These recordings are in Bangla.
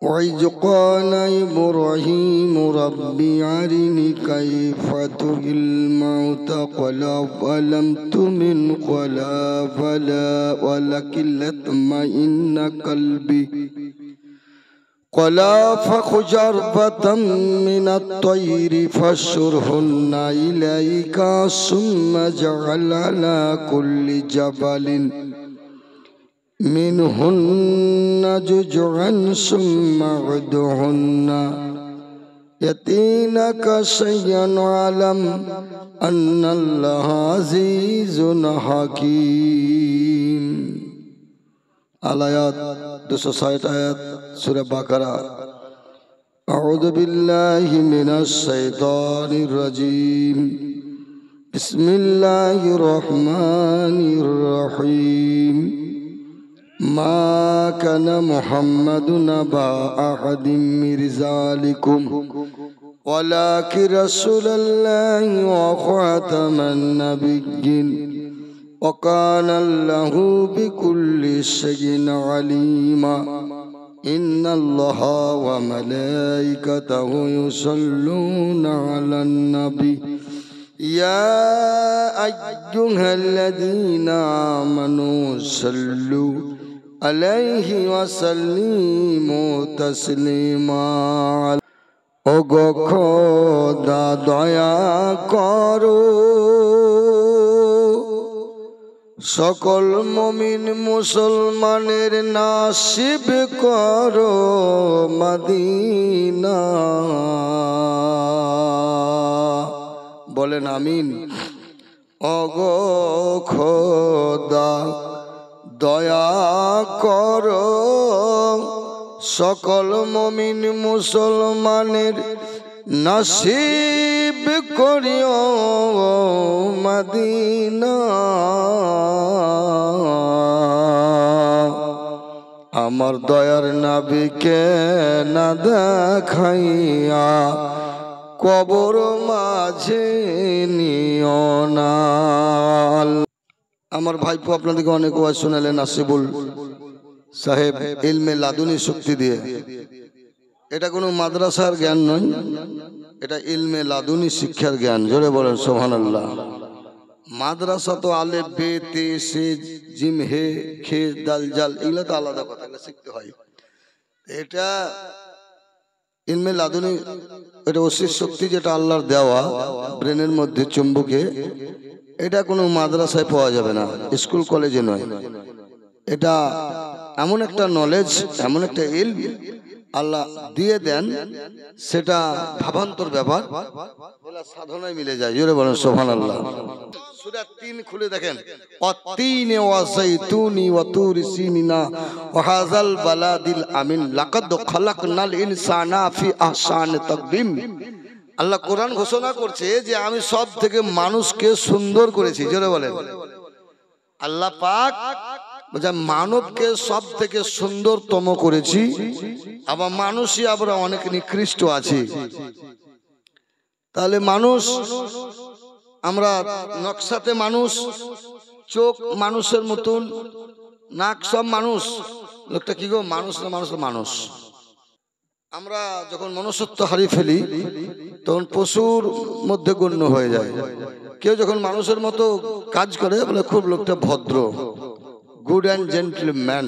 وإذ قال إبراهيم رب أرني كيف تحيي الموتى قال أولم تؤمن قال بلى ولكن ليطمئن قلبي قال فخذ أربعة من الطير فاصرهن إليك ثم اجعل على كل جبل منهن جزعا ثم اعدهن يأتينك سعيا واعلم أن الله عزيز حكيم. الآيات 260 آيات سورة بقرة. أعوذ بالله من الشيطان الرجيم. بسم الله الرحمن الرحيم. ما كان محمد أبا أحد من رجالكم ولكن رسول الله وخاتم النبيين وكان الله بكل شيء عليما. إن الله وملائكته يصلون على النبي يا أيها الذين آمنوا صلوا عليه وسلموا تسليما. ওগো খোদা দয়া করো সকল মুমিন মুসলমানের নাসিব করো মদিনা। বলেন আমিন। ওগো খোদা দয়া করো সকল মুমিন মুসলমানের নসিব করিও মদিনা। আমার দয়ার নবীকে না দেখাইয়া কবর মাঝে নিও না। আমার ভাইপো আপনাদেরকে অনেক ওয়াজ শোনালেন আসিফুল সাহেব ইলমে লাদুনি শক্তি দিয়ে। এটা কোনো মাদ্রাসার জ্ঞান নয়, এটা ইলমে লাদুনি শিক্ষার জ্ঞান। জোরে বলেন সুবহানাল্লাহ। মাদ্রাসা তো আলেফ বে তে সে জিম হে খে দাল জাল এগুলো তো আলাদা কথা, এগুলো শিখতে হয়। এটা ইলমে লাদুনি, এটা অসীর শক্তি যেটা আল্লাহর দেওয়া ব্রেনের মধ্যে চুম্বকে, এটা কোনো মাদ্রাসায় পাওয়া যাবে না, স্কুল কলেজে নয়। এটা এমন একটা নলেজ, এমন একটা ইলম আল্লাহ দিয়ে দেন, সেটা ভাবান্তর ব্যাপার, সাধনায় মিলে যায়। জোরে বলেন সুবহানাল্লাহ। সূরা ৩ খুলে দেখেন, ওয়াত-তিনি ওয়া-যাইতুনি ওয়া-তুরি সিনিনা ওয়া হাযাল বালাদিল আমিন লাকাদ খালাকনাল ইনসানা ফি আহসানি তাকবীম। আল্লাহ কোরআন ঘোষণা করছে যে আমি সব থেকে মানুষকে সুন্দর করেছি। জোরে বলেন। আল্লাহ পাক বলছে মানবকে সব থেকে সুন্দরতম করেছি, আবার মানুষই আমরা অনেক নিকৃষ্ট আছি। তাহলে মানুষ, আমরা নকশাতে মানুষ, চোখ মানুষের মতন, নাক সব মানুষ, লোকটা কি গো মানুষ না মানুষ মানুষ। আমরা যখন মনুষ্যত্ব হারিয়ে ফেলি তখন পশুর মধ্যে গণ্য হয়ে যায়। কেউ যখন মানুষের মতো কাজ করে বলে খুব লোকটা ভদ্র, গুড অ্যান্ড জেন্টলম্যান,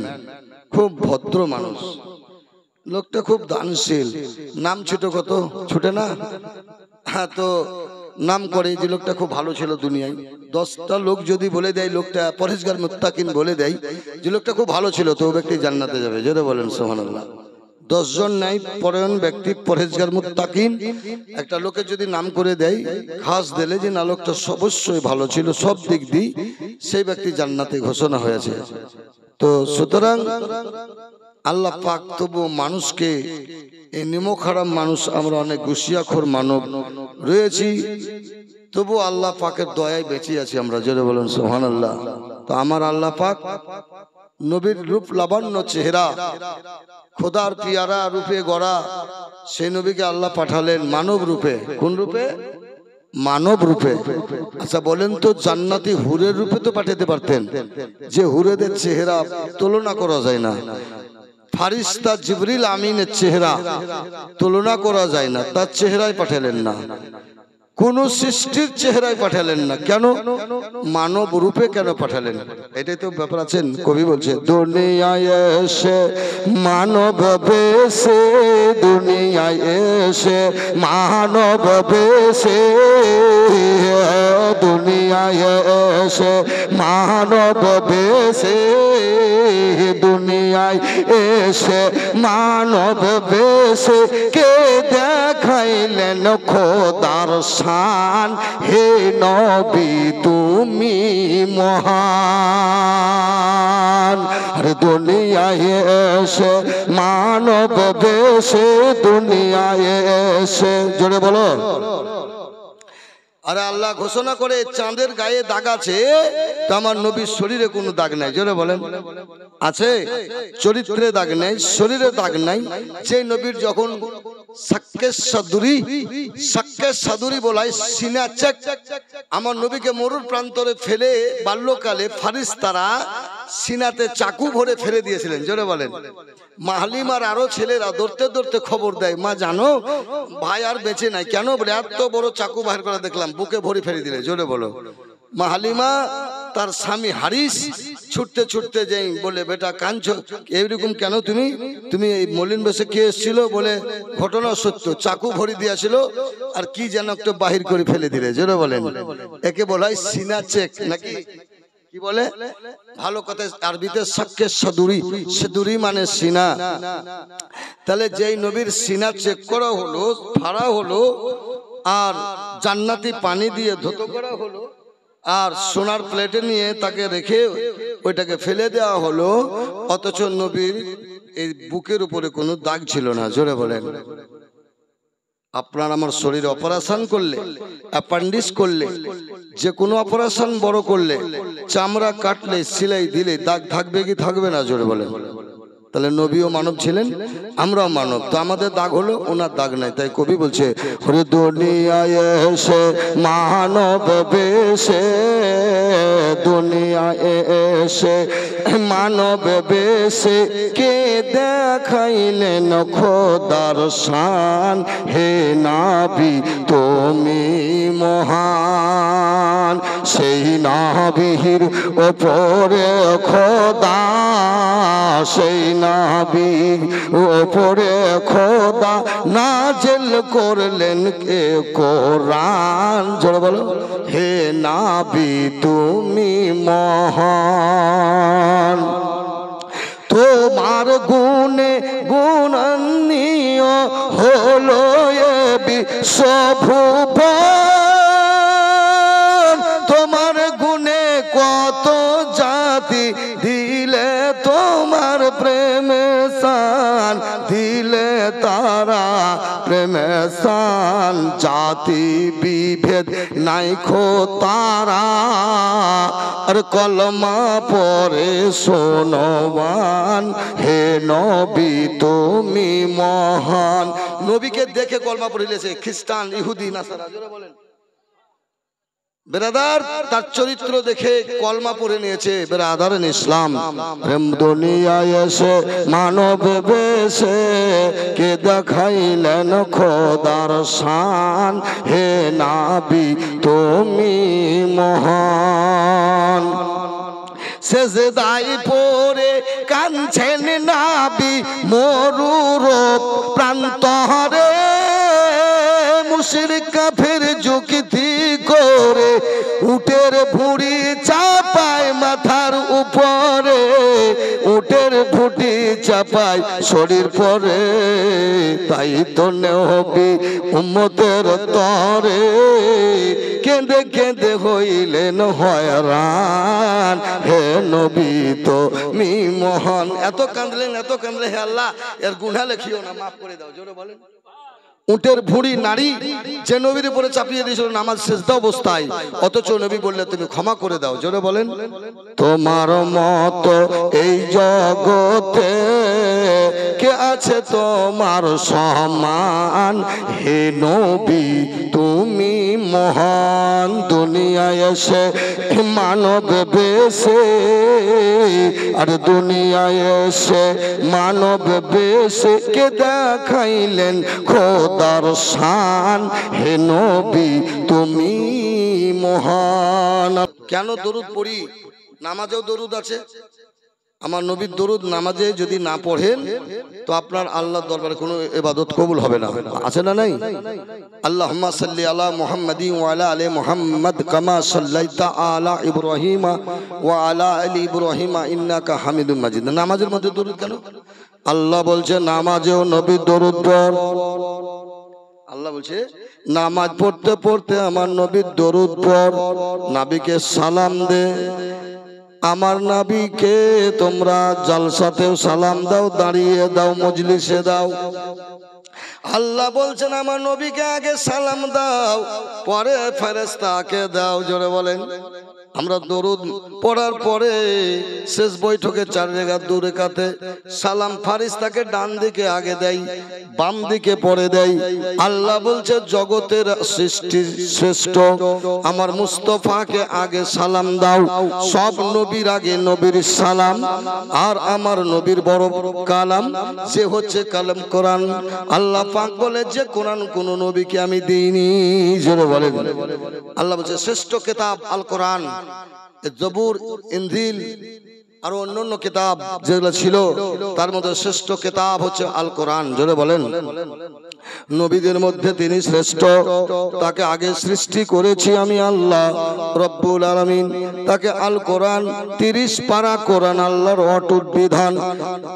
খুব ভদ্র মানুষ, লোকটা খুব দানশীল। নাম ছুটে কত ছুটে না? হ্যাঁ, তো নাম করে যে লোকটা খুব ভালো ছিল দুনিয়ায়। 10টা লোক যদি বলে দেয় লোকটা পরহেজগার মুত্তাকিন বলে দেয় যে লোকটা খুব ভালো ছিল, তো ব্যক্তি জান্নাতে যাবে। জোরে বলেন সুবহানাল্লাহ। 10 জন নাই পরায়ণ ব্যক্তি পরহেজগার মুত্তাকিন একটা লোকের যদি নাম করে দেয়, ঘাস দিলে যে না লোকটা অবশ্যই ভালো ছিল সব দিক দিয়ে, সেই ব্যক্তি জান্নাতে ঘোষণা হয়েছে। তো সুতরাং আল্লাহ পাক তবু মানুষকে, এই নিমক হারাম মানুষ, আমরা অনেক গুশিয়াখোর মানব রয়েছি, তবু আল্লাহ পাকের দয়ায় বেঁচে আছি আমরা। জোরে বলেন সুবহানাল্লাহ। তো আমার আল্লাহ পাক নবীর রূপ লাবণ্য চেহারা, খোদার পিয়ারা রূপে গড়া সেই নবীকে আল্লাহ পাঠালেন মানব রূপে। কোন রূপে? মানব রূপে। আচ্ছা বলেন তো, জান্নাতি হুরের রূপে তো পাঠাতে পারতেন, যে হুরেদের চেহারা তুলনা করা যায় না। ফারিস্তা জিবরিল আমিনের চেহারা তুলনা করা যায় না, তার চেহারায় পাঠালেন না, কোন সৃষ্টির চেহারায় পাঠালেন না। কেন? মানব রূপে কেন পাঠালেন? এটাই তো ব্যাপার আছেন। কবি বলছে দুনিয়ায় এসে মানব বেশে, দুনিয়ায় এসে মানব বেশে, দুনিয়ায় এসে মানব বেশে, দুনিয়ায় এসে মানব বেশে কে দেখাইলেন খোদার শান, হে নবী তুমি মহান। আর দুনিয়ায় এসে মানব বেশে, দুনিয়ায় এসে, জোরে বলো। আরে আল্লাহ ঘোষণা করে চাঁদের গায়ে দাগ আছে, তো আমার নবীর শরীরে কোনো দাগ নাই। জোরে বলেন আছে? চরিত্রে দাগ নেই, শরীরে দাগ নাই। যে নবীর যখন সাক্কের বলায় সিনা চেক, আমার নবীকে মরুর প্রান্তরে ফেলে বাল্যকালে ফারিস্তারা সিনাতে চাকু ভরে ফেলে দিয়েছিলেন। জোরে বলেন। মা হালিমার আরো ছেলেরা দৌড়তে দৌড়তে খবর দেয়, মা জানো ভাই আর বেঁচে নাই। কেন? বলে এত বড় চাকু বাহির করে দেখলাম, বুকে ভরে ফেলে দিলে। জোরে বলো। মা হালিমা তার স্বামী হারিস ছুটতে ছুটতে যাই বলে, বেটা কাঁদছো এইরকম কেন? তুমি এই মলিন বেশে কে এসেছিল? বলে ঘটনা সত্য, চাকু ভরি দিয়েছিল আর কি যেন একটু বাহির করে ফেলে দিলে। জোরে বলেন। একে বলা হয় সিনা চেক, নাকি কি বলে ভালো কথা আরবিতে? সাক্কের সাদুরি, সাদুরি মানে সিনা। তাহলে যেই নবীর সিনা চেক করা হলো, ফাড়া হলো, আর জান্নাতি পানি দিয়ে ধৌত করা হলো, আর সোনার প্লেটে নিয়ে তাকে রেখে ওইটাকে ফেলে দেওয়া হলো, অথচ নবীর এই বুকের উপরে কোনো দাগ ছিল না। জোরে বলেন। আপনার আমার শরীরে অপারেশন করলে, অ্যাপেন্ডিক্স করলে, যে কোনো অপারেশন বড় করলে, চামড়া কাটলে, সেলাই দিলে দাগ থাকবে কি থাকবে না? জোরে বলেন। তাহলে নবীও মানব ছিলেন, আমরাও মানব, তো আমাদের দাগ হলো, ওনার দাগ নাই। তাই কবি বলছে ওরে দুনিয়ায় এসে মানব বেশে, দুনিয়ায় এসে মানব বেশে কে দেখাইলেন খোদার শান, হে নবী তুমি মহান। সেই নবীর ওপরে খোদা, সেই নবীর ওপরে খোদা নাজিল করলেন কে কোরআন। জোরে বলো। হে নবী তুমি মহান, তোমার গুণে গুণান্বিত হলো এ বিশ্বভুবন, তোমার গুণে কত জাতি দিলে তোমার প্রেমে শান, দিলে তারা প্রেমে শান। জাতি বিভেদ নাই খো তারা, আর কলমা পরে শোনবান, হে নবী তুমি মহান। নবীকে দেখে কলমা পড়ে নিয়েছে খ্রিস্টান, ইহুদি, নাসারা। জোরে বলেন। বেরাদার তার চরিত্র দেখে কলমা পড়ে নিয়েছে। বেরাদার ইসলাম প্রেম দুনিয়ায় এসে মানব বেশে কে দেখাইলেন খোদার শান, হে নবী তুমি মহান। সেজদায় পড়ে কাঁদছেন নবী মরুর প্রান্তরে, মুশরিক কাফের যুক্তি করে উটের ভুঁড়ি চাপায় মাথার উপরে, উটের ভুঁড়ি চাপায় শরীর পরে। তাই তো নবী উম্মতের তরে কেঁদে কেঁদে হইলেন হয়রান, হে নবী তুমি মহান। এত কাঁদলেন, এত কাঁদলে, হে আল্লাহ এর গুনাহ লেখিও না, মাফ করে দাও। জোরে বলেন। উটের ভুঁড়ি নারী যে নবীর উপরে চাপিয়ে দিয়েছিল নামাজ সেজদা অবস্থায়, অথচ নবী বললে তুমি ক্ষমা করে দাও। জোরে বলেন। তোমার মত এই জগতে কে আছে তোমার সমান, হে নবী তুমি মহান। দুনিয়ায় এসে মানব বেশে, আর দুনিয়ায় এসে মানব বেশে কে দেখাইলেন খোদার শান, হে নবী তুমি মহান। কেন দরুদ পড়ি? নামাজেও দরুদ আছে। আমার নবীর দরুদ নামাজে যদি না পড়েন তো আপনার আল্লাহর দরবারে কোনো ইবাদত কবুল হবে না। আছে না নাই? আল্লাহুম্মা সাল্লি আলা মুহাম্মাদিন ওয়া আলা আলি মুহাম্মাদ কামা সাল্লাইতা আলা ইব্রাহিম ওয়া আলা আলি ইব্রাহিম ইন্নাকা হামিদুম মাজিদ। নামাজের মধ্যে দরুদ কেন? আল্লাহ বলছে নামাজেও নবীর দরুদ পড়। আল্লাহ বলছে নামাজ পড়তে পড়তে আমার নবীর দরুদ পড়, নবীকে সালাম দে। আমার নবীকে তোমরা জালসাতেও সালাম দাও, দাঁড়িয়ে দাও, মজলিসে দাও। আল্লাহ বলছেন আমার নবীকে আগে সালাম দাও, পরে ফেরেশতাকে দাও। জোরে বলেন। আমরা দরুদ পড়ার পরে শেষ বৈঠকে 4 রাকাত 2 রাকাতে সালাম ফারিস্তাকে ডান দিকে আগে দেয়, বাম দিকে পরে দেয়। আল্লাহ বলছে জগতের সৃষ্টির শ্রেষ্ঠ আমার মুস্তাফাকে আগে সালাম দাও। সব নবীর আগে নবীর সালাম, আর আমার নবীর বড় কালাম যে হচ্ছে কালাম কোরআন। আল্লাহ পাক বলে যে কোরআন কোন নবীকে আমি দিইনি। জোরে বলেন। আল্লাহ বলছে শ্রেষ্ঠ কিতাব আল কোরআন। জবুর, ইনজিল আর অন্যান্য কিতাব যেগুলো ছিল তার মধ্যে শ্রেষ্ঠ কিতাব হচ্ছে আল কোরআন। জোরে বলেন। নবীদের মধ্যে তিনি শ্রেষ্ঠ। তাকে আগে সৃষ্টি করেছি আমি আল্লাহ রব্বুল আলামিন। তাকে আল কোরআন 30 পারা কোরআন আল্লাহর অটুট বিধান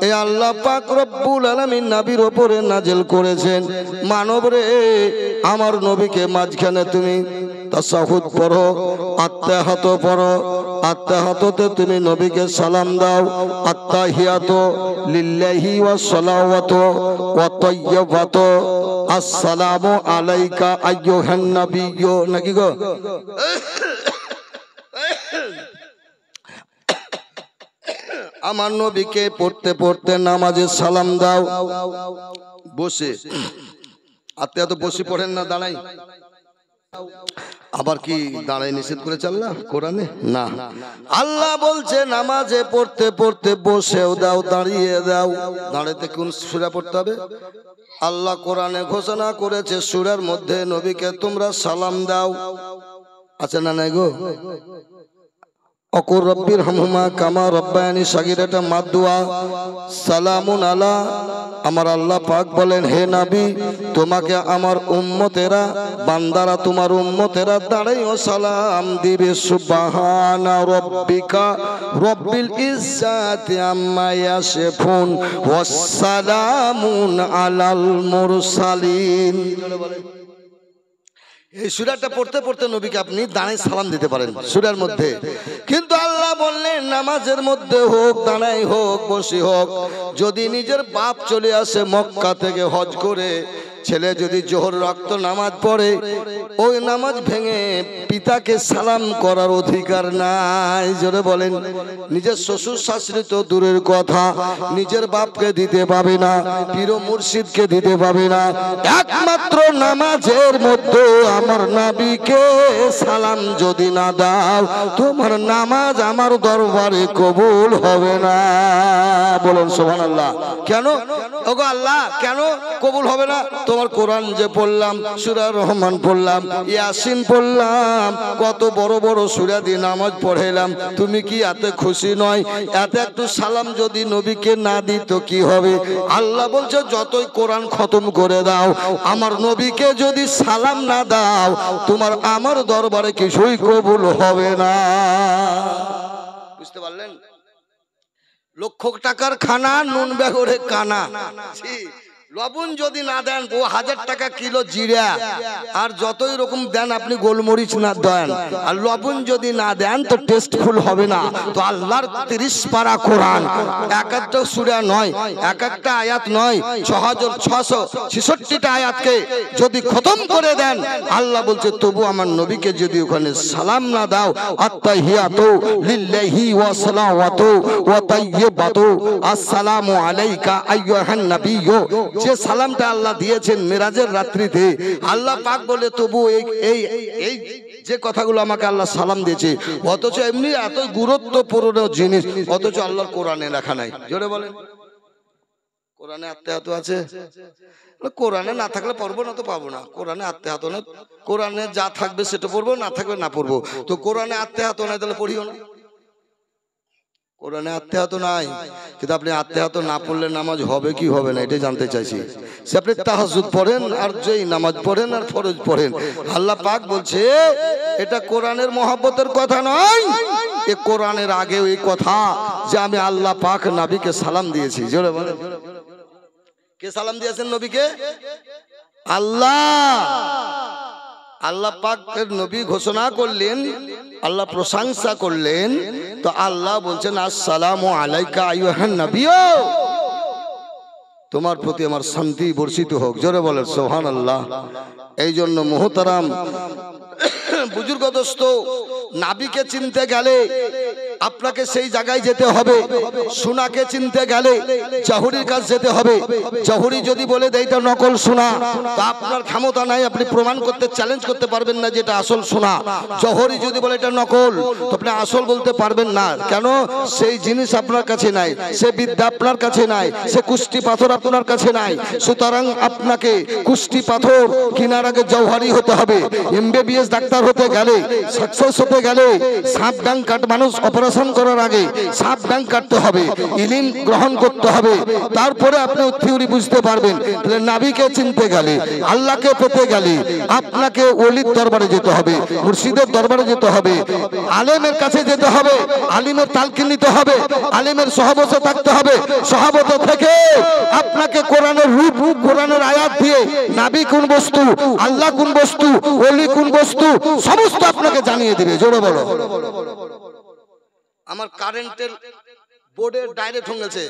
এই আল্লাহ পাক রব্বুল আলামিন নবীর উপরে নাজিল করেছেন। মানব রে, আমার নবীকে মাঝখানে তুমি তাশাহুদ পড়ো, আত্তাহাত পড়ো। আত্তাহাততে তুমি নবীকে সালাম দাও। আত্তাহিয়াতু লিল্লাহি ওয়াস সালাওয়াতু ওয়াত তাইয়্যিবাতু আসসালামু আলাইকা আইয়ুহান নাবিয়্যু। নাকি গো? আমার নবীকে পড়তে পড়তে নামাজে সালাম দাও। বসে আত্তাহিয়াত বসে পড়েন না, দাঁড়াই? আবার কি দাঁড়াই নিষেধ করেছে আল্লাহ কোরআনে? না, আল্লাহ বলছে নামাজে পড়তে পড়তে বসেও দাও, দাঁড়িয়ে দাও। দাঁড়াতে কোন সূরা পড়তে হবে? আল্লাহ কোরআনে ঘোষণা করেছে সূরার মধ্যে নবীকে তোমরা সালাম দাও। আছে না নাই গো? অকুর রব্বির হামহুমা কামা রব্বায়ানি সাগীরা, এটা মাদুয়া। সালামুন আলা, আমার আল্লাহ পাক বলেন হে নবী তোমাকে আমার উম্মতেরা বান্দারা তোমার উম্মতেরা দাঁড়াইও সালাম দিবে। সুবহানা রব্বিকা রব্বিল ইজ্জাতি আম্মা ইয়াসিফুন ওয়াস সালামুন আলাল মুরসালিন। এই সূরাটা পড়তে পড়তে নবীকে আপনি দাঁড়ায় সালাম দিতে পারেন সূরার মধ্যে। কিন্তু আল্লাহ বললেন নামাজের মধ্যে হোক, দাঁড়াই হোক, বসে হোক, যদি নিজের বাপ চলে আসে মক্কা থেকে হজ করে, ছেলে যদি জোহর রক্ত নামাজ পড়ে, ওই নামাজ ভেঙে পিতাকে সালাম করার অধিকার নাই। জোরে বলেন। নিজের শ্বশুর শাশুড়ি তো দূরের কথা, নিজের বাপকে দিতে পাবে না, পীর মুর্শিদকে দিতে পাবে না। একমাত্র নামাজের মধ্যে আমার নবীকে সালাম যদি না দাও, তোমার নামাজ আমার দরবারে কবুল হবে না। বলুন সুবহানাল্লাহ। কেন ওগো আল্লাহ, কেন কবুল হবে না? তোমার কোরআন যে পড়লাম, সূরা রহমান পড়লাম, ইয়াসিন পড়লাম, কত বড় বড় সূরা দিয়ে নামাজ পড়াইলাম, তুমি কি এতে খুশি নয়? এতে একটু সালাম যদি নবীকে না দিই তো কি হবে? আল্লাহ বলছে যতই কোরআন খতম করে দাও, আমার নবীকে যদি সালাম না দাও, তোমার আমার দরবারে কিছুই কবুল হবে না। বুঝতে পারলেন? লক্ষ টাকার খানা, নুন বেগরে কানা। লবণ যদি না দেন, ও 1000 টাকা কিলো জিরা আর যতই রকম দেন আপনি গোলমরিচ না দেন, আর লবণ যদি না দেন তো টেস্টফুল হবে না। তো আল্লাহর 30 পারা কোরআন, এক একটা সূরা নয়, এক একটা আয়াত নয়, 6666টা আয়াতকে যদি খতম করে দেন, আল্লাহ বলছে তবু আমার নবীকে যদি ওখানে সালাম না দাও, আত্তাহিয়াতু লিল্লাহি ওয়া সালাওয়াতু ওয়া তাইয়্যিবাতু আসসালামু আলাইকা আইয়ুহান নাবিয়্যু, যে সালামটা আল্লাহ দিয়েছেন মেরাজের রাত্রিতে, আল্লাহ পাক বলে তবু এই যে কথাগুলো আমাকে আল্লাহ সালাম দিয়েছে, অথচ এমনি এত গুরুত্বপূর্ণ জিনিস, অথচ আল্লাহর কোরআনে লেখা নাই। জোরে বলেন, কোরআনে আত্মহাত আছে? কোরআনে না থাকলে পড়বো না তো পাবো না। কোরআনে আত্মহাত না, কোরআনে যা থাকবে সেটা পড়বো, না থাকবে না পড়বো। তো কোরআনে আত্মহাত নাই, তাহলে পড়িও না। কোরআনে আত্মহাত নাই, কিন্তু আপনি আত্মহাত না পড়লে নামাজ হবে কি হবে না এটাই জানতে চাইছি। সে আপনি তাহাজ্জুদ পড়েন আর যেই নামাজ পড়েন আর ফরজ পড়েন, আল্লাহ পাক বলছে এটা কোরআনের মহব্বতের কথা নয়, এ কোরআনের আগেও এই কথা যে আমি আল্লাহ পাক নবীকে সালাম দিয়েছি। জোরে বলেন, কে সালাম দিয়েছেন নবীকে? আল্লাহ। আল্লাহ পাকের নবী ঘোষণা করলেন, আল্লাহ প্রশংসা করলেন, তো আল্লাহ বলছেন আসসালামু আলাইকা আইয়ুহান নাবিয়্যু, তোমার প্রতি আমার শান্তি বর্ষিত হোক। জোরে বলেন সুবহানাল্লাহ। এই জন্য মুহতারাম বুজুর্গ দোস্ত, নাবিকে চিনতে গেলে আপনাকে সেই জায়গায় যেতে হবে। সোনাকে চিনতে গেলে জহুরির কাছে যেতে হবে। জহুরি যদি বলে দেয় এটা নকল সোনা, তা আপনার ক্ষমতা নাই, আপনি প্রমাণ করতে চ্যালেঞ্জ করতে পারবেন না যে এটা আসল সোনা। জহুরি যদি বলে এটা নকল, তো আপনি আসল বলতে পারবেন না। কেন? সেই জিনিস আপনার কাছে নাই, সে বিদ্যা আপনার কাছে নাই, সে কুষ্টি পাথর আপনার কাছে নাই। সুতরাং আপনাকে কুষ্টি পাথর কেনার আগে জওহারি হতে হবে। এমবিবিএস ডাক্তার হতে গেলে, সাকসেস হতে গেলে, সাপ ডাং কাট মানুষ অপারেশন করার আগে সাপ ডাং কাটতে হবে, ইলম গ্রহণ করতে হবে, তারপরে আপনি থিওরি বুঝতে পারবেন। তাহলে নবীকে চিনতে গেলে, আল্লাহকে পেতে গেলে আপনাকে ওলির দরবারে যেতে হবে, মুর্শিদের দরবারে যেতে হবে, আলেমের কাছে যেতে হবে, আলিমের তালকিন নিতে হবে, আলেমের সহবতে থাকতে হবে। সহবত থেকে আপনাকে কোরআনের রূপ, কোরআনের আয়াত দিয়ে নবী কোন বস্তু, আল্লাহ কোন বস্তু, ওলি কোন বস্তু, সমস্ত আপনাকে জানিয়ে দিবে। জোরে বলো। আমার কারেন্টের বোর্ডে ডাইরেক্ট হয়ে গেছে,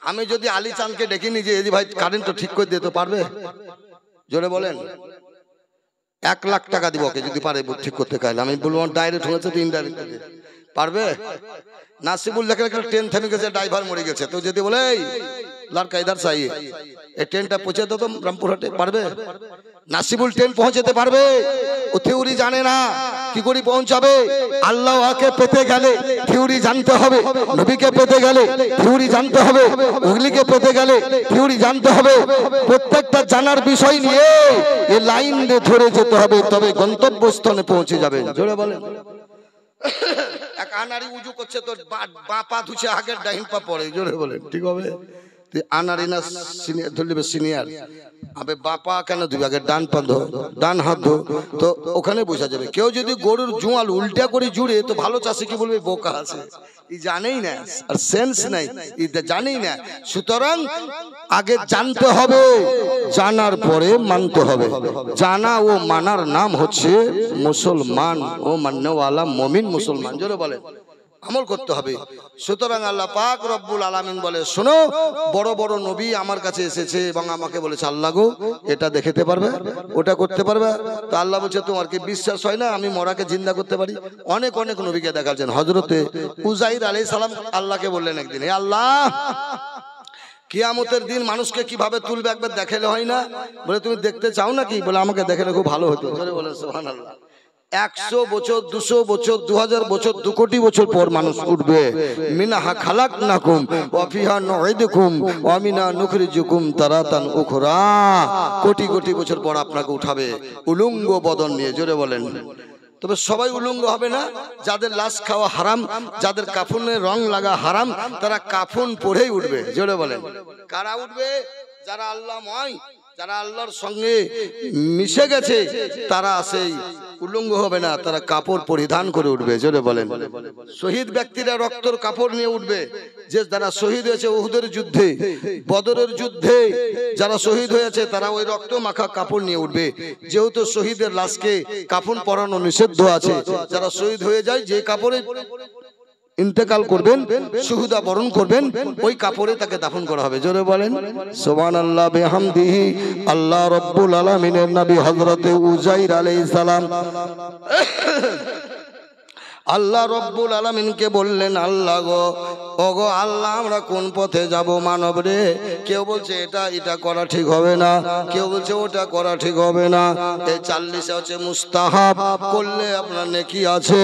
আমি যদি আলী চাঁদকে ডেকে নিয়ে যে ভাই কারেন্টটা ঠিক করে দিতে পারবে? জোরে বলেন। 1 লাখ টাকা দিব ওকে যদি পারে ঠিক করতে। কাইলে আমি বলবো ডাইরেক্ট হয়েছে তো ইনডাইরেক্ট পারবে? নাসিবুল লেখা ট্রেন থেমে গেছে, ড্রাইভার মরে গেছে, তো যদি বলে লড়কা ইধার চাইয়ে, এই ট্রেনটা পৌঁছে দাও তো রামপুরহাটে, পারবে? নাসিবুল ট্রেন পৌঁছাতে পারবে? ও থিওরি জানে না, কি করে পৌঁছাবে? আল্লাহকে পেতে গেলে থিওরি জানতে হবে, নবীকে পেতে গেলে থিওরি জানতে হবে, ওগুলিকে পেতে গেলে থিওরি জানতে হবে। প্রত্যেকটা জানার বিষয় নিয়ে এই লাইন ধরে যেতে হবে, তবে গন্তব্যস্থানে পৌঁছে যাবে। জোরে বলেন। এক আনারি উজু করছে, তোর বা পা ধুছে, আগের ডাইন পা পড়ে। জোরে বলেন, ঠিক হবে? আনারি না সিনিয়র ধরলে সিনিয়র, আবে বাপা কেন দিবি, আগে ডান পা ধো, ডান হাত ধো, তো ওখানে বোঝা যাবে। কেউ যদি গরুর জোয়াল উল্টা করে জুড়ে, তো ভালো চাষি কি বলবে, বোকা আছে, ই জানেই না, আর সেন্স নাই, ই জানেই না। সুতরাং আগে জানতে হবে, জানার পরে মানতে হবে। জানা ও মানার নাম হচ্ছে মুসলমান, ও মাননেওয়ালা মুমিন মুসলমান। জোরে বলে আমল করতে হবে। সুতরাং আল্লাহ পাক রব্বুল আলামিন বলে, শোনো, বড় বড় নবী আমার কাছে এসেছে এবং আমাকে বলেছে আল্লাহ গো এটা দেখাতে পারবে, ওটা করতে পারবে। তো আল্লাহ বলছে তোমার কি বিশ্বাস হয় না আমি মরাকে জিন্দা করতে পারি? অনেক অনেক নবীকে দেখাচ্ছেন। হযরতে উযাইর আলাইহিস সালাম আল্লাহকে বললেন একদিন, হে আল্লাহ, কিয়ামতের দিন মানুষকে কিভাবে তুলবে একবার দেখালে হয় না? বলে তুমি দেখতে চাও নাকি? বলে আমাকে দেখালে খুব ভালো হতো। জোরে বলে সুবহানাল্লাহ। 100 বছর, 200 বছর, 2000 বছর, 2 কোটি বছর পর মানুষ উঠবে। মিনাহা খালাকনাকুম ওয়া ফিহা নুঈদুকুম ওয়া মিনা নুখরিজুকুম তারাতান উখরা। কোটি কোটি বছর পর আপনাকে উঠাবে উলঙ্গ বদন নিয়ে। জোরে বলেন। তবে সবাই উলঙ্গ হবে না। যাদের লাশ খাওয়া হারাম, যাদের কাফনের রং লাগা হারাম, তারা কাফন পরেই উঠবে। জোরে বলেন। কারা উঠবে? যারা আল্লাহময়, যারা আল্লাহর সঙ্গে মিশে গেছে তারা সেই উলঙ্গ হবে না, তারা কাপড় পরিধান করে উঠবে। জোরে বলেন। শহীদ ব্যক্তিরা রক্তর কাপড় নিয়ে উঠবে। যে যারা শহীদ হয়েছে উহুদের যুদ্ধে, বদরের যুদ্ধে যারা শহীদ হয়েছে তারা ওই রক্ত মাখা কাপড় নিয়ে উঠবে। যেহেতু শহীদের লাশকে কাফন পরানো নিষিদ্ধ আছে, যারা শহীদ হয়ে যায় যে কাপড়ে ইন্তেকাল করবেন, শুহুদা বরণ করবেন, ওই কাপড়ে তাকে দাফন করা হবে। জোরে বলেন সুবহানাল্লাহ বিহামদিহি। আল্লাহ রাব্বুল আলামিনের নবী হযরতে উজাইর আলাইহিস সালাম আল্লাহ রব্বুল আলামিনকে বললেন, আল্লাহ গো, ওগো আল্লাহ, আমরা কোন পথে যাব মানব রে? কেউ বলছে এটা করা ঠিক হবে না, কেউ বলছে ওটা করা ঠিক হবে না। এই 40 হচ্ছে মুস্তাহাব, করলে আপনার নেকি আছে।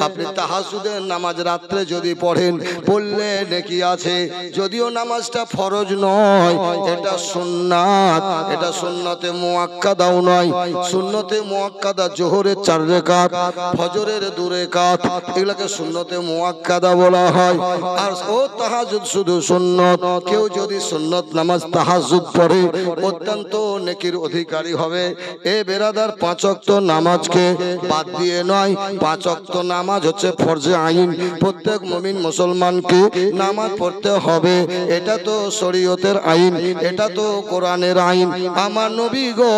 আপনি তাহাজ্জুদের নামাজ রাত্রে যদি পড়েন, পড়লে নেকি আছে। যদিও নামাজটা ফরজ নয়, এটা সুন্নাত, এটা সুন্নতে মুআক্কাদাও নয়। সুন্নতে মুআক্কাদা যোহরের 4 রাকাত, ফজরের 2 রাকাত, এগুলোকে সুন্নতে মুআক্কাদা বলা হয়। আর ও তাহাজ্জুদ শুধু সুন্নত। কেউ যদি সুন্নত নামাজ তাহাজ্জুদ পড়ে অত্যন্ত নেকির অধিকারী হবে। এ বেরাদার 5 ওয়াক্ত নামাজকে বাদ দিয়ে নয়, 5 ওয়াক্ত নামাজ হচ্ছে ফরজে আইন। প্রত্যেক মুমিন মুসলমানকে নামাজ পড়তে হবে। এটা তো শরীয়তের আইন, এটা তো কোরআনের আইন। আমার নবী গো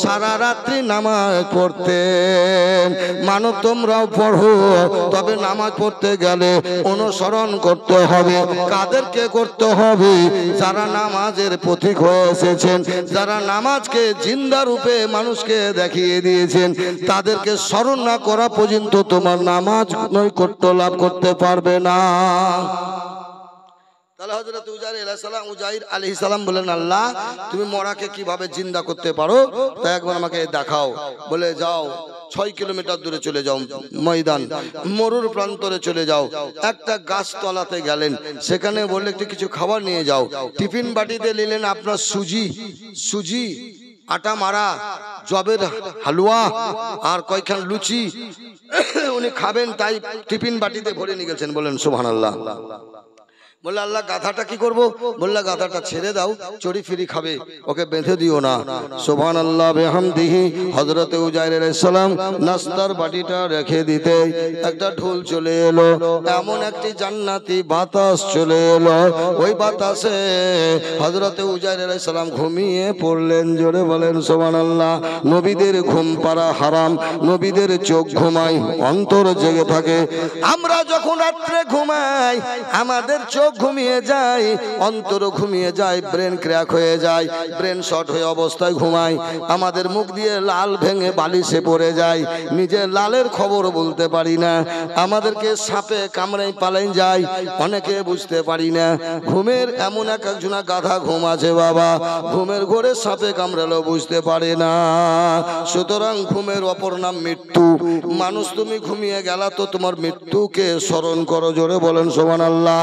সারা রাত্রি নামাজ পড়তেন। মানব তোমরাও পড়ো, তবে নামাজ পড়তে গেলে অনুসরণ করতে হবে। কাদেরকে করতে হবে? যারা নামাজের পথিক হয়ে এসেছেন, যারা নামাজকে জিন্দা রূপে মানুষকে দেখিয়ে দিয়েছেন, তাদেরকে স্মরণ না করা পর্যন্ত তোমার নামাজ নৈকট্য লাভ করতে পারবে না। তাহলে হযরত উজাইর আলাইহিস সালাম বলেন, আল্লাহ তুমি মরাকে কিভাবে জিন্দা করতে পারো তা একবার আমাকে দেখাও। বলে যাও 6 কিলোমিটার দূরে চলে যাও, ময়দান মরুর প্রান্তরে চলে যাও। একটা গাছ তলাতে গেলেন, সেখানে বললে একটু কিছু খাবার নিয়ে যাও। টিফিন বাটিতে নিলেন আপনার সুজি, আটা মারা, জবের হালুয়া আর কয়েকখান লুচি উনি খাবেন, তাই টিফিন বাটিতে ভরে নিয়ে গেছেন। বলেন সুবহানাল্লাহ। বললে আল্লাহ গাধাটা কি করব? বললে গাধাটা ছেড়ে দাও, চড়ি ফিরি খাবে, ওকে বেঁধে দিও না। সুবহানাল্লাহ বিহামদিহি। হযরতে উজাইর আলাইহিস সালাম নাস্তার বাটিটা রেখে দিতে একটা ঢোল চলে এলো, এমন একটি জান্নাতি বাতাস চলে এলো। ওই বাতাসে হযরতে উজাইর আলাইহিস সালাম ঘুমিয়ে পড়লেন। জোরে বলেন সুবহানাল্লাহ। নবীদের ঘুম পাড়া হারাম, নবীদের চোখ ঘুমায়, অন্তর জেগে থাকে। আমরা যখন রাত্রে ঘুমাই আমাদের চোখ ঘুমিয়ে যায়, অন্তর ঘুমিয়ে যায়, ব্রেন ক্র্যাক হয়ে যায়, ব্রেন শর্ট হয়ে অবস্থায় ঘুমায়। আমাদের মুখ দিয়ে লাল ভেঙে বালিশে পড়ে যায়, নিজের লালের খবর বলতে পারি না। আমাদেরকে সাপে কামড়াই পালাই যায়, অনেকে বুঝতে পারি না। ঘুমের এমন একজনা গাধা ঘুম আছে বাবা, ঘুমের ঘোরে সাপে কামড়ালো বুঝতে পারে না। সুতরাং ঘুমের অপর নাম মৃত্যু। মানুষ তুমি ঘুমিয়ে গেলা তো তোমার মৃত্যুকে স্মরণ করো। জোরে বলেন সুবহানাল্লাহ।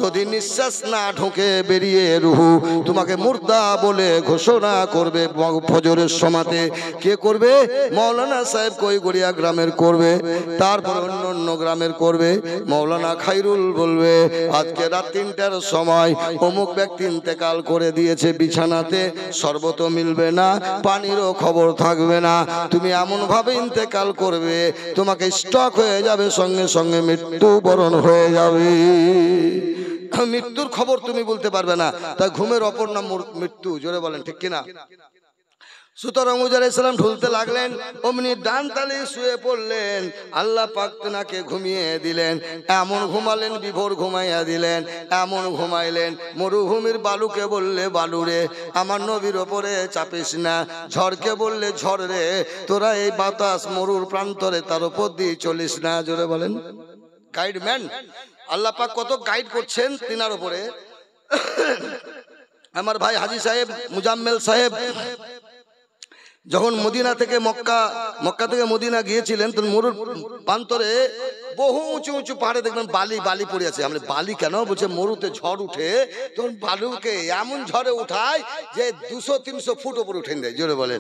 যদি নিঃশ্বাস না ঢোকে বেরিয়ে রুহু তোমাকে মুর্দা বলে ঘোষণা করবে ফজরের সময়তে। কে করবে? মৌলানা সাহেব কইগড়িয়া গ্রামের করবে, তারপর অন্য গ্রামের করবে। মৌলানা খাইরুল বলবে আজকে রাত 3টার সময় অমুক ব্যক্তি ইন্তেকাল করে দিয়েছে, বিছানাতে শরবত মিলবে না, পানিরও খবর থাকবে না। তুমি এমন ভাবে ইন্তেকাল করবে তোমাকে স্ট্রোক হয়ে যাবে, সঙ্গে সঙ্গে মৃত্যুবরণ হয়ে যাবে। মৃত্যুর খবর তুমি বলতে পারবে না, তাই ঘুমের অপর নাম মৃত্যু। জোরে বলেন ঠিক কিনা? সুতরাং উজাইর আলাইহিস সালাম ঢুলতে লাগলেন, অমনি ডান তালে শুয়ে পড়লেন। আল্লাহ পাক তাকে ঘুমিয়ে দিলেন। এমন ঘুমালেন, বিভোর ঘুমাইয়া দিলেন, এমন ঘুমাইলেন। মরুভূমির বালুকে বললে বালু রে আমার নবীর ওপরে চাপিস না, ঝড়কে বললে ঝড় রে তোরা এই বাতাস মরুর প্রান্তরে তার উপর দিয়ে চলিস না। জোরে বলেন। গাইডম্যান আল্লাহ পাক কত গাইড করছেন তিনার উপরে। আমার ভাই হাজী সাহেব মুজাম্মেল সাহেব যখন মদিনা থেকে মক্কা থেকে মদিনা গিয়েছিলেন, তখন মরুর প্রান্তরে বহু উঁচু উঁচু পাহাড়ে দেখবেন বালি পড়ে আছে। আমরা বালি কেন বলছে? মরুতে ঝড় উঠে তখন বালুকে এমন ঝড়ে উঠায় যে 200-300 ফুট উপরে উঠে দেয়। জোরে বলেন।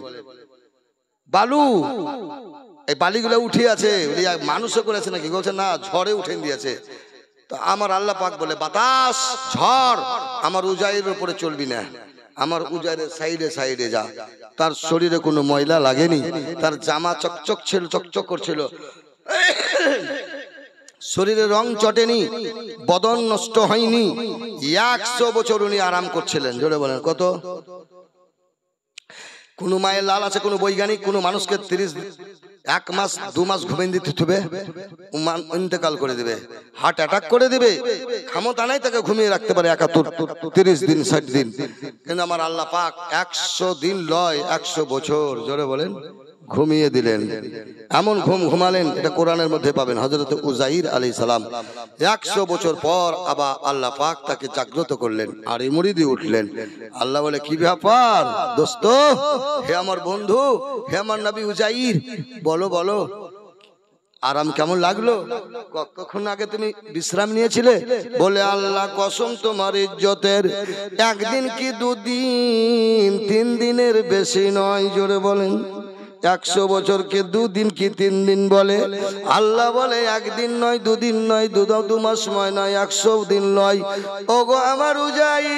বালু এই বালিগুলো উঠে আছে, মানুষও করেছে নাকি? বলছে না, ঝড়ে উঠে দিয়েছে। তো আমার আল্লাহ পাক বলে বাতাস ঝড় আমার উজাইরের উপরে চলবি না, আমার উজাইরের সাইডে সাইডে যা। তার শরীরে কোনো ময়লা লাগেনি, তার জামা চকচক ছিল, চকচক করছিল, শরীরে রং চটেনি, বদন নষ্ট হয়নি। 100 বছর উনি আরাম করছিলেন। জোরে বলেন কত? কোন মায়ের লাল আছে, কোন বৈজ্ঞানিক, কোন মানুষকে 1 মাস 2 মাস ঘুমিয়ে দিতে হবে, ইন্তেকাল করে দিবে, হার্ট অ্যাটাক করে দিবে, ক্ষমতা নাই তাকে ঘুমিয়ে রাখতে পারে 71 30 দিন 60 দিন। কিন্তু আমার আল্লাহ পাক 100 দিন লয় 100 বছর, জোরে বলেন, ঘুমিয়ে দিলেন। এমন ঘুম ঘুমালেন, এটা কোরআনের মধ্যে পাবেন। হযরত উজাইর আলাইহিস সালাম 100 বছর পর আবার আল্লাহ পাক তাকে জাগ্রত করলেন আর ইমরি দিয়ে উঠলেন। আল্লাহ বলে, কি ব্যাপার দোস্ত, হে আমার বন্ধু, হে আমার নবী উজাইর, বলো বলো, আরাম কেমন লাগলো? কতক্ষণ আগে তুমি বিশ্রাম নিয়েছিলে? বলে, আল্লাহ কসম তোমার ইজ্জতের, 1 দিন কি 2 দিন, 3 দিনের বেশি নয়। জোরে বলেন, 100 বছর কে 2 দিন কি 3 দিন বলে? আল্লাহ বলে, 1 দিন নয়, 2 দিন নয়, 2 মাস নয়, 100 দিন নয়। ওগো আমার উজাইর,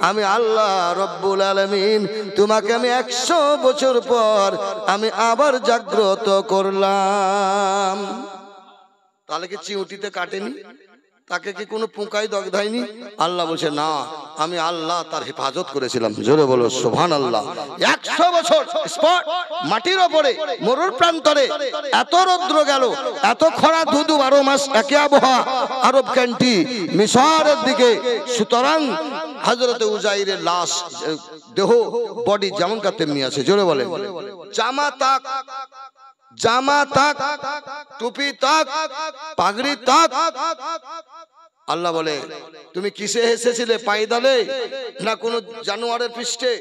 আমি আল্লাহ রব্বুল আলামিন তোমাকে আমি 100 বছর পর আমি আবার জাগ্রত করলাম। তাহলে কি চিউটিতে কাটেনি? তাকে কি কোনো পোকাই দগ্ধায়নি? আল্লাহ বলছে, না, আমি আল্লাহ তার হেফাজত করেছিলাম। জোরে বলো সুবহানাল্লাহ। 100 বছর স্পট মাটির উপরে মরুর প্রান্তরে এত রৌদ্র গেল, এত খরা, 12 মাস একই আবহাওয়া, আরব কান্ট্রি মিশরের দিকে। সুতরাং হযরত উজাইরের লাশ, দেহ, বডি যেমনকার তেমনি আছে। জোরে বলে, জামা তাক, টুপি তাক, পাগড়ি তাক। আল্লাহ বলে, তুমি কিসে এসেছিলে? পায়দালে না কোন জানোয়ারের পৃষ্ঠে?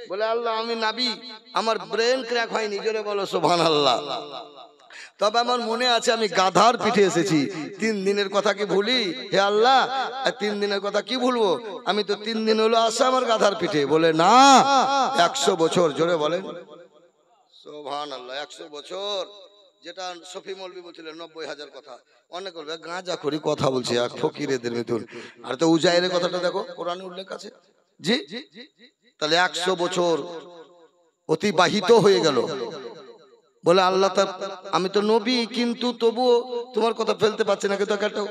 বলে, আল্লাহ আমি নবী, আমার ব্রেন ক্র্যাক হয়নি। জোরে বলো সুবহানাল্লাহ। তবে আমার মনে আছে আমি গাধার পিঠে এসেছি। 3 দিনের কথা কি ভুলি? হে আল্লাহ, 3 দিনের কথা কি ভুলবো? আমি তো 3 দিন হলো আসা আমার গাধার পিঠে। বলে, না, 100 বছর। জোরে বলেন সুবহানাল্লাহ। 100 বছর, যেটা শফি মৌলভী বলছিলেন 90,000 কথা। অনেক বলবে গাঁজা করি কথা বলছি, এক ফকিরেদের মতন। আর তো উজাইরের কথাটা দেখো, কোরআনে উল্লেখ আছে। জি, তাহলে 100 বছর অতিবাহিত হয়ে গেল। বলে, আল্লাহ তার, আমি তো নবী, কিন্তু তবুও তোমার কথা ফেলতে পারছি না, কিন্তু একটা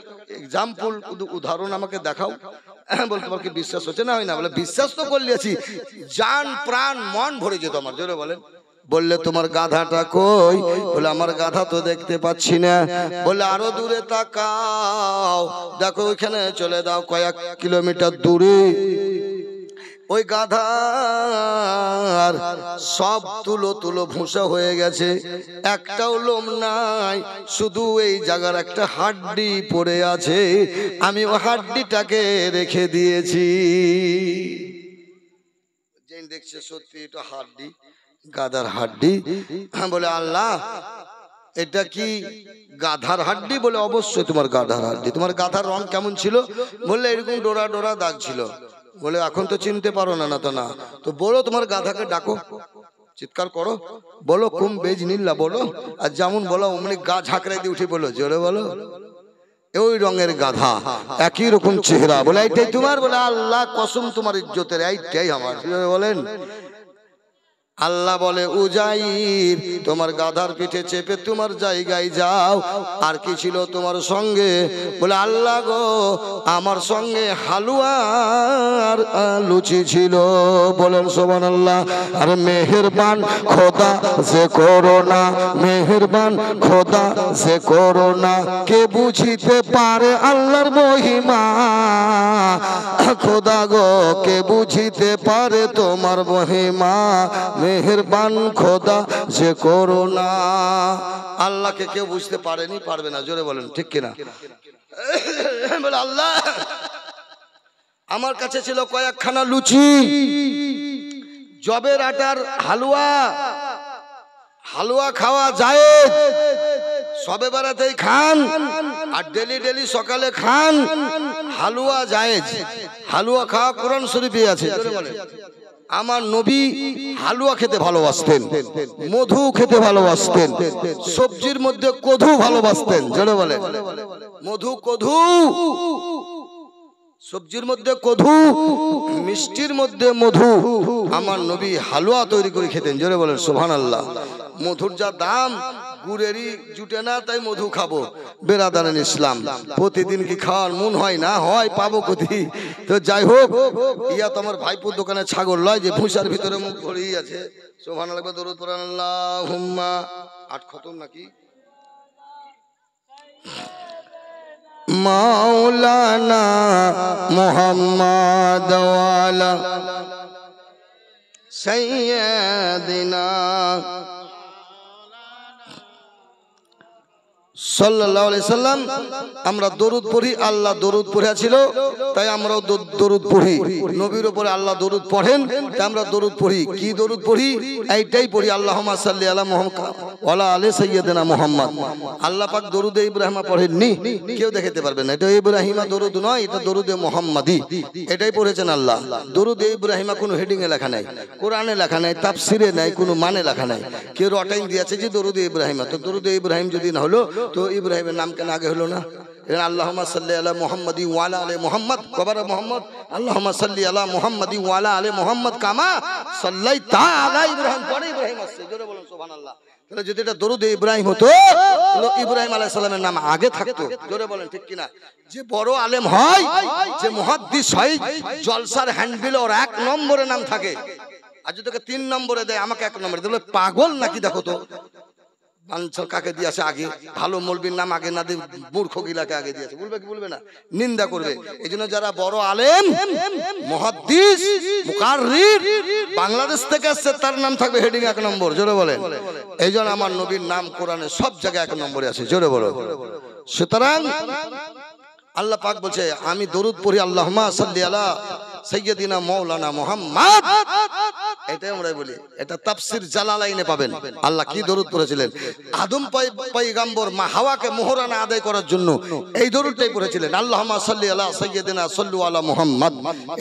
এক্সাম্পল, উদাহরণ আমাকে দেখাও। বলে, তোমার কি বিশ্বাস হচ্ছে না? হয় না। বলে, বিশ্বাস তো করলেছি, জান প্রাণ মন ভরে যেত আমার। জোরে বলেন। বললে, তোমার গাধাটা কই? বলে, আমার গাধা তো দেখতে পাচ্ছি না। বলে, আরো দূরে তাকাও, দেখো ওইখানে চলে দাও, কয়েক কিলোমিটার দূরে ওই গাধার সব তুলো ভুসা হয়ে গেছে, একটাও লোম নাই, শুধু এই জায়গার একটা হাড্ডি পড়ে আছে, আমি ওই হাড্ডিটাকে রেখে দিয়েছি। যেন দেখছে সত্যি এটা হাড্ডি, গাধার হাড্ডি। বলে, আল্লাহ এটা কি গাধার হাড্ডি? বলে, অবশ্যই তোমার গাধার হাড্ডি। তোমার গাধার রং কেমন ছিল? বললে, এরকম ডোরা ডোরা দাগ ছিল। বলে, এখন তো চিনতে পারো না? না তো না। তো বলো, তোমার গাধাকে ডাকো, চিৎকার করো, বলো কুম বেজ নীলা বলো, আর যেমন বলো অমনি গা ঝাঁকড়াই দিয়ে উঠে বলো, জোরে বলো, ওই রঙের গাধা, একই রকম চেহারা। বলে, এইটাই তোমার? বলে, আল্লাহ কসম তোমার ইজ্জতের, এইটাই আমার। বলেন। আল্লাহ বলে, উজাইর, তোমার গাধার পিঠে চেপে তোমার জায়গায় যাও। আর কি ছিল তোমার সঙ্গে? বলে, আল্লাহ গো, আমার সঙ্গে হালুয়া আর লুচি ছিল। বলেন সুবহানাল্লাহ। আর মেহেরবান খোদা যে করোনা, মেহেরবান খোদা যে করোনা, কে বুঝিতে পারে আল্লাহর মহিমা? খোদা গো, কে বুঝিতে পারে তোমার মহিমা? মেহেরবান খোদা যে করোনা। আল্লাহকে কেউ বুঝতে পারেনি, পারবে না। জোরে বলেন ঠিক কিনা? বলে, আল্লাহ আমার কাছে ছিল কয়েকখানা লুচি, জবের আটার হালুয়া, হালুয়া খাওয়া যায়, সবে বেড়াতেই খান আর ডেলি ডেলি সকালে খান, হালুয়া জায়েজ। হালুয়া খাওয়া কোরআন শরীফে আছে। আমার নবী হালুয়া খেতে ভালোবাসতেন, মধু খেতে ভালোবাসতেন, সবজির মধ্যে কধু ভালোবাসতেন। জোরে বলে, মধু কধু সবজির মধ্যে কধু, মিষ্টির মধ্যে মধু। আমার নবী হালুয়া তৈরি করে খেতেন, জোরে বলেন সুবহানাল্লাহ। মধুর যা দাম, গুড়েরই জুটে না, তাই মধু খাবো। বেরাদারান ইসলাম, প্রতিদিন কি খাওয়ার মন হয় না হয়, পাবো কোথায়? তো যাই হোক, ইয়া তো আমার ভাইপুর দোকানে ছাগল লয় যে ভুষার ভিতরে মুখ ভরেই আছে। সুবহানাল্লাহ, দরুদ পড়েন আল্লাহুম্মা। 8 খতম নাকি? মাওলানা মুহাম্মদ ওয়ালা সাইয়্যিদিনা সাল্লাল্লাহু আলাইহি সাল্লাম। আমরা দরুদ পড়ি, আল্লাহ দরুদ পড়েছিল তাই আমরাও দরুদ পড়ি। নবীর উপরে আল্লাহ দরুদ পড়েন তাই আমরা দরুদ পড়ি। কি দরুদ পড়ি? এইটাই পড়ি, আল্লাহুম্মা সাল্লি আলা মুহাম্মদ ওয়ালা আলি সাইয়্যিদিনা মুহাম্মদ। আল্লাহ পাক দরুদে ইব্রাহিমা পড়েননি, কেউ দেখাতে পারবে না। এটা ইব্রাহিমা দরুদ নয়, এটা দরুদে মুহাম্মাদি, এটাই পড়েছেন আল্লাহ। দরুদে ইব্রাহিমা কোনো হেডিং এ লেখা নাই, কোরআনে লেখা নাই, তাফসিরে নাই, কোনো মানে লেখা নাই। কেউ রটাইন দিয়েছে যে দরুদে ইব্রাহিমা। তো দরুদে ইব্রাহিম যদি না হলো তো ইব্রাহিমের নাম কেন আগে হলো না? আল্লাহুম্মা সাল্লি আলা মুহাম্মাদি ওয়া আলা আলি মুহাম্মদ। কবার মুহাম্মদ, আল্লাহুম্মা সাল্লি আলা মুহাম্মাদি ওয়া আলা আলি মুহাম্মদ কামা সাল্লাইতা আলা ইব্রাহিম। পরে ইব্রাহিম আসছে, জোরে বলুন সুবহানাল্লাহ। তাহলে যদি এটা দরুদ ইব্রাহিম হতো, ইব্রাহিম আলাইহিস সালামের নাম আগে থাকতো, জোরে বলেন ঠিক কিনা? যে বড় আলেম হয়, যে মুহাদ্দিস হয়, জলসার হ্যান্ডবিল ওর 1 নম্বরে নাম থাকে। আর যদি তোকে 3 নম্বরে দেয়, আমাকে 1 নম্বরে দিলে পাগল নাকি? দেখো তো বাঞ্চল কাকে দিয়েছে আগে, ভালো মৌলবীর নাম আগে না দিয়ে মূর্খ গিলাকে আগে দিয়েছে। বলবে কি বলবে না? নিন্দা করবে। এই জন্য যারা বড় আলেম, মুহাদ্দিস, মুকাররির বাংলাদেশ থেকে আসছে, তার নাম থাকবে হেডিং 1 নম্বর, জোরে বলেন। এই জন্য আমার নবীর নাম কোরআনে সব জায়গায় 1 নম্বরে আছে, জোরে বলো। সুতরাং আল্লাহ পাক বলছে আমি দরুদ পড়ি, আল্লাহুম্মা সাল্লি আলা সাইয়্যিদিনা মাওলানা মুহাম্মদ। এটাই আমরা বলি, এটা তাফসীর জালালাইনে পাবেন। আল্লাহ কি দরুদ পড়েছিলেন? আদম পয়গম্বর মা হাওয়াকে মোহরানা আদায় করার জন্য এই দরুদটাই পড়েছিলেন, আল্লাহুম্মা সাল্লি আলা সাইয়্যিদিনা সাল্লু আলা মুহাম্মদ,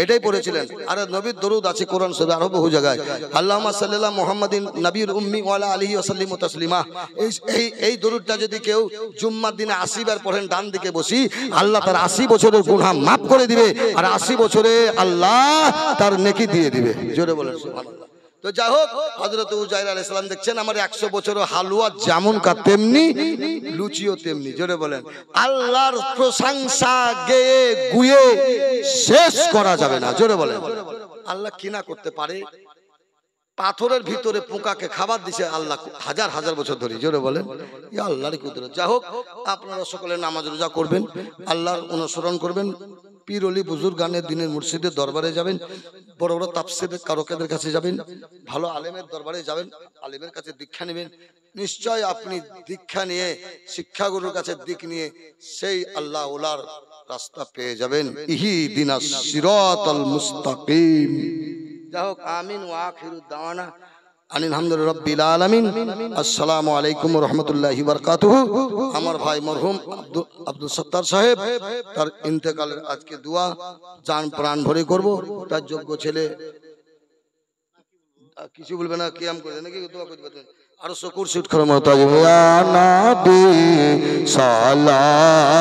এটাই পড়েছিলেন। আর নবীর দরুদ আছে কোরআন শরীফে আরো বহু জায়গায়, আল্লাহুম্মা সাল্লি আলা মুহাম্মাদিন নবীর উম্মি ওয়া আলা আলিহি ওয়া সাল্লিমু তাসলিমা। এই দরুদটা যদি কেউ জুম্মার দিনে 80 বার পড়েন, ডান দিকে বসি, আল্লাহ তার 80 বছরের গুনাহ মাফ করে দিবে, আর 80 বছরে আল্লাহ তার নেকি দিয়ে দিবে, জোরে বলেন সুবহানাল্লাহ। তো যাই হোক, হযরত উজাইর আলাইহিস সালাম দেখছেন আমার 100 বছরের হালুয়া যেমন কা তেমনি, লুচিও তেমনি, জোরে বলেন। আল্লাহর প্রশংসা গেয়ে গুয়ে শেষ করা যাবে না, জোরে বলেন। আল্লাহ কি না করতে পারে? পাথরের ভিতরে পোকাকে খাবার দিছে আল্লাহ হাজার হাজার বছর ধরে, জোরে বলেন। ইয়া আল্লাহর কুদরত। যাই হোক, আপনারা সকলে নামাজ রোজা করবেন, আল্লাহর অনুসরণ করবেন, পীর ওলি বুজুর্গানের দিনের মুর্শিদের দরবারে যাবেন, বড় বড় তাফসীরের কারকেদের কাছে যাবেন, ভালো আলেমের দরবারে যাবেন, আলেমের কাছে দীক্ষা নেবেন। নিশ্চয় আপনি দীক্ষা নিয়ে, শিক্ষাগুরুর কাছে দিক নিয়ে সেই আল্লাহ ওলার রাস্তা পেয়ে যাবেন। ইহদিনাস সিরাতাল মুস্তাকিম। যাই হোক, আমিন ওয়া আখিরু দাওয়ানা আলহামদুলিল্লাহি রাব্বিল আলামিন। আসসালামু আলাইকুম ওয়া রাহমাতুল্লাহি ওয়া বারাকাতুহু। আমার ভাই মরহুম আব্দুল সত্তার সাহেব, তার ইন্তেকালের আজকে দোয়া জান প্রাণ ভরে করব। তার যোগ্য ছেলে কিছু বলবে না, কিয়াম করে নাকি দোয়া করবে, আরো শুকর শুট করে মতো ইয়া নবী সাল্লাল্লাহু